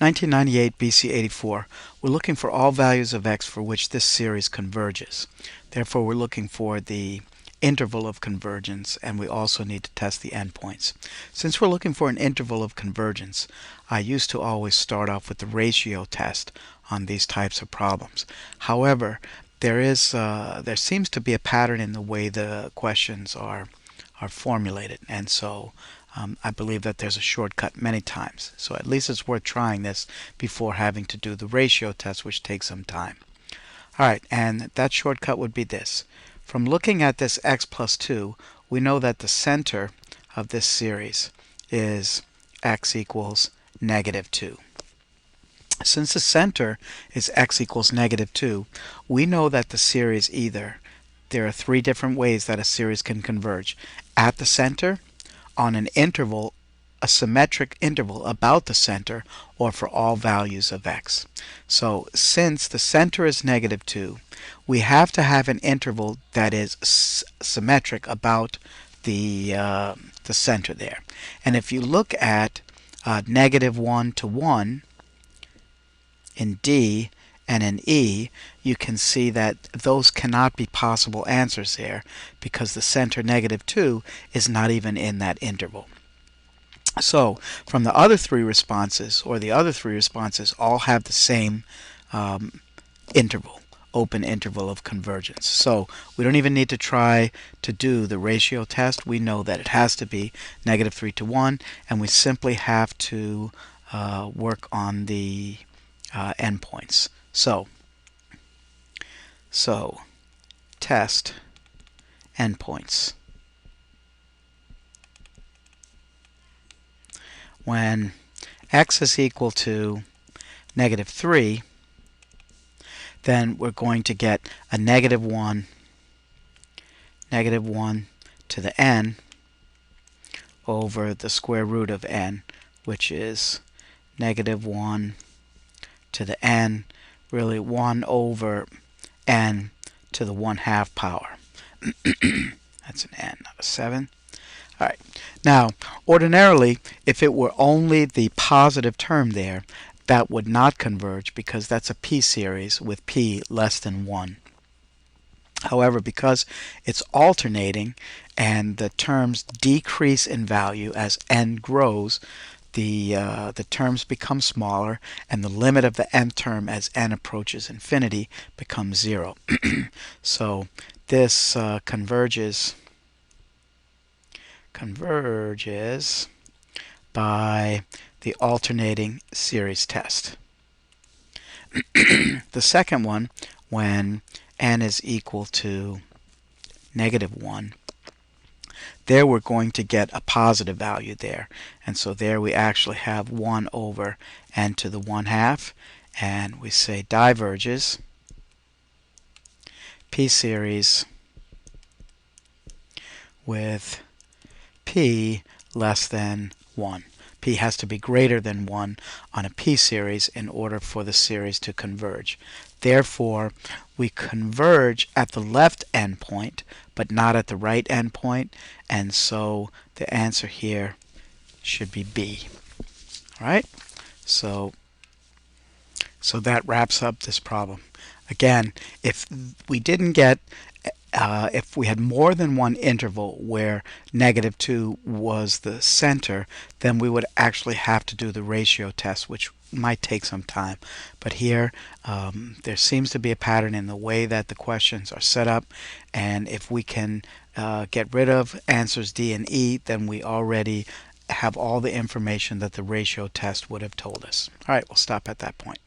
1998 BC 84. We're looking for all values of x for which this series converges. Therefore, we're looking for the interval of convergence, and we also need to test the endpoints. Since we're looking for an interval of convergence, I used to always start off with the ratio test on these types of problems. However, there seems to be a pattern in the way the questions are formulated, and so I believe that there's a shortcut many times. So at least it's worth trying this before having to do the ratio test, which takes some time. Alright, and that shortcut would be this. From looking at this x plus 2, we know that the center of this series is x equals negative 2. Since the center is x equals negative 2, we know that the series there are three different ways that a series can converge. At the center, on an interval, a symmetric interval about the center, or for all values of x. So since the center is negative 2, we have to have an interval that is symmetric about the center there. And if you look at negative 1 to 1 in D and in E, you can see that those cannot be possible answers there because the center negative 2 is not even in that interval. So from the other three responses, or the other three responses, all have the same interval, open interval of convergence. So we don't even need to try to do the ratio test. We know that it has to be negative 3 to 1, and we simply have to work on the endpoints. So test endpoints. When x is equal to negative 3, then we're going to get a negative 1 to the n over the square root of n, which is negative 1 to the n, really 1 over n to the 1/2 power. That's an n, not a 7. Alright, now ordinarily, if it were only the positive term there, that would not converge because that's a p-series with p less than 1. However, because it's alternating and the terms decrease in value as n grows, the terms become smaller, and the limit of the nth term as n approaches infinity becomes 0. So this converges by the alternating series test. The second one, when n is equal to negative 1, there we're going to get a positive value there, and so there we actually have 1 over n to the 1/2, and we say diverges p-series with p less than 1. P has to be greater than 1 on a p-series in order for the series to converge. Therefore, we converge at the left endpoint, but not at the right endpoint, and so the answer here should be B. All right? So that wraps up this problem. Again, if we didn't get if we had more than one interval where negative 2 was the center, then we would actually have to do the ratio test, which might take some time. But here, there seems to be a pattern in the way that the questions are set up, and if we can get rid of answers D and E, then we already have all the information that the ratio test would have told us. All right, we'll stop at that point.